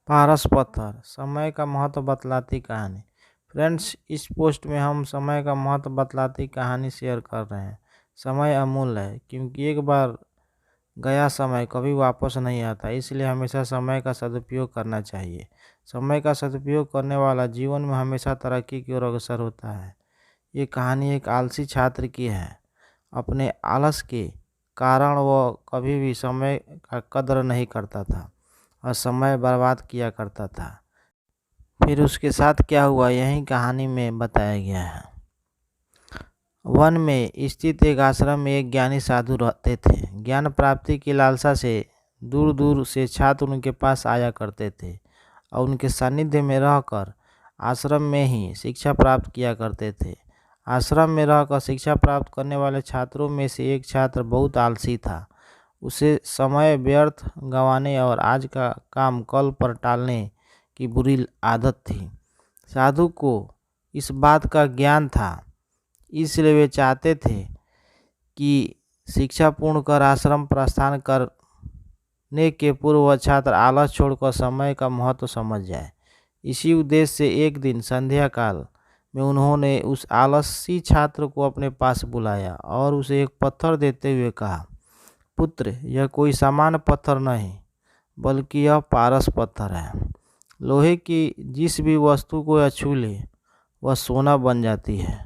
पारस पत्थर समय का महत्व बतलाती कहानी। फ्रेंड्स, इस पोस्ट में हम समय का महत्व बतलाती कहानी शेयर कर रहे हैं। समय अमूल्य है क्योंकि एक बार गया समय कभी वापस नहीं आता, इसलिए हमेशा समय का सदुपयोग करना चाहिए। समय का सदुपयोग करने वाला जीवन में हमेशा तरक्की की ओर अग्रसर होता है। ये कहानी एक आलसी छात्र की है। अपने आलस के कारण वह कभी भी समय का कदर नहीं करता था और समय बर्बाद किया करता था। फिर उसके साथ क्या हुआ, यही कहानी में बताया गया है। वन में स्थित एक आश्रम में एक ज्ञानी साधु रहते थे। ज्ञान प्राप्ति की लालसा से दूर दूर से छात्र उनके पास आया करते थे और उनके सानिध्य में रहकर आश्रम में ही शिक्षा प्राप्त किया करते थे। आश्रम में रहकर शिक्षा प्राप्त करने वाले छात्रों में से एक छात्र बहुत आलसी था। उसे समय व्यर्थ गंवाने और आज का काम कल पर टालने की बुरी आदत थी। साधु को इस बात का ज्ञान था, इसलिए वे चाहते थे कि शिक्षा पूर्ण कर आश्रम प्रस्थान करने के पूर्व वह छात्र आलस छोड़कर समय का महत्व समझ जाए। इसी उद्देश्य से एक दिन संध्या काल में उन्होंने उस आलसी छात्र को अपने पास बुलाया और उसे एक पत्थर देते हुए कहा, पुत्र, यह कोई सामान्य पत्थर नहीं बल्कि यह पारस पत्थर है। लोहे की जिस भी वस्तु को यह छू ले वह सोना बन जाती है।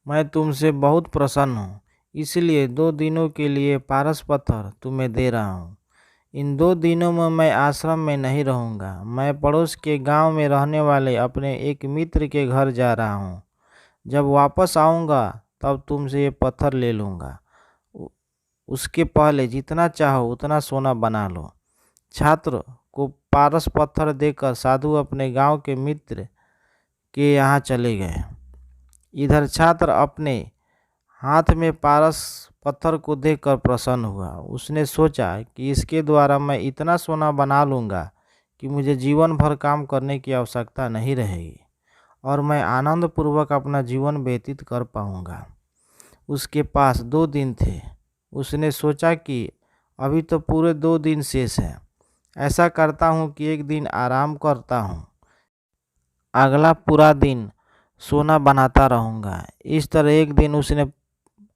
मैं तुमसे बहुत प्रसन्न हूँ, इसलिए 2 दिनों के लिए पारस पत्थर तुम्हें दे रहा हूँ। इन 2 दिनों में मैं आश्रम में नहीं रहूँगा। मैं पड़ोस के गांव में रहने वाले अपने एक मित्र के घर जा रहा हूँ। जब वापस आऊँगा तब तुमसे ये पत्थर ले लूँगा। उसके पहले जितना चाहो उतना सोना बना लो। छात्र को पारस पत्थर देकर साधु अपने गांव के मित्र के यहाँ चले गए। इधर छात्र अपने हाथ में पारस पत्थर को देखकर प्रसन्न हुआ। उसने सोचा कि इसके द्वारा मैं इतना सोना बना लूँगा कि मुझे जीवन भर काम करने की आवश्यकता नहीं रहेगी और मैं आनंदपूर्वक अपना जीवन व्यतीत कर पाऊँगा। उसके पास 2 दिन थे। उसने सोचा कि अभी तो पूरे 2 दिन शेष हैं। ऐसा करता हूँ कि एक दिन आराम करता हूँ, अगला पूरा दिन सोना बनाता रहूँगा। इस तरह एक दिन उसने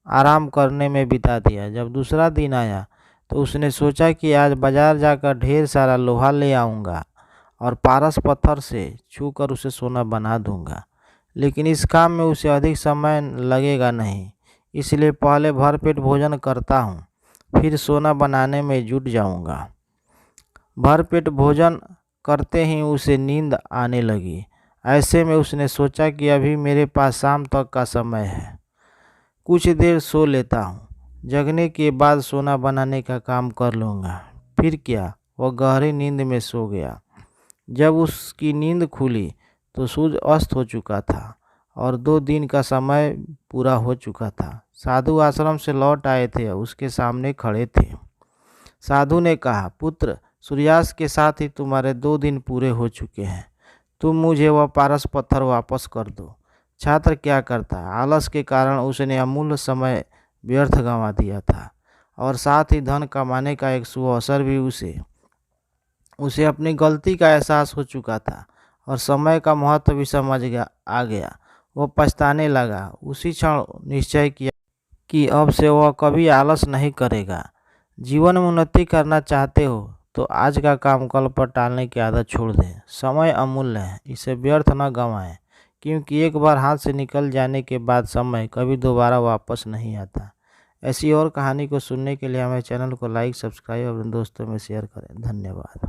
आराम करने में बिता दिया। जब दूसरा दिन आया तो उसने सोचा कि आज बाजार जाकर ढेर सारा लोहा ले आऊँगा और पारस पत्थर से छूकर उसे सोना बना दूँगा। लेकिन इस काम में उसे अधिक समय लगेगा नहीं, इसलिए पहले भरपेट भोजन करता हूँ, फिर सोना बनाने में जुट जाऊँगा। भरपेट भोजन करते ही उसे नींद आने लगी। ऐसे में उसने सोचा कि अभी मेरे पास शाम तक का समय है, कुछ देर सो लेता हूँ। जगने के बाद सोना बनाने का काम कर लूँगा। फिर क्या, वह गहरी नींद में सो गया। जब उसकी नींद खुली तो सूर्य अस्त हो चुका था और 2 दिन का समय पूरा हो चुका था। साधु आश्रम से लौट आए थे, उसके सामने खड़े थे। साधु ने कहा, पुत्र, सूर्यास्त के साथ ही तुम्हारे 2 दिन पूरे हो चुके हैं। तुम मुझे वह पारस पत्थर वापस कर दो। छात्र क्या करता, आलस के कारण उसने अमूल्य समय व्यर्थ गंवा दिया था और साथ ही धन कमाने का एक सुअवसर भी उसे अपनी गलती का एहसास हो चुका था और समय का महत्व भी आ गया। वह पछताने लगा। उसी क्षण निश्चय किया कि अब से वह कभी आलस नहीं करेगा। जीवन में उन्नति करना चाहते हो तो आज का काम कल पर टालने की आदत छोड़ दें। समय अमूल्य है, इसे व्यर्थ न गंवाएं, क्योंकि एक बार हाथ से निकल जाने के बाद समय कभी दोबारा वापस नहीं आता। ऐसी और कहानी को सुनने के लिए हमारे चैनल को लाइक, सब्सक्राइब और अपने दोस्तों में शेयर करें। धन्यवाद।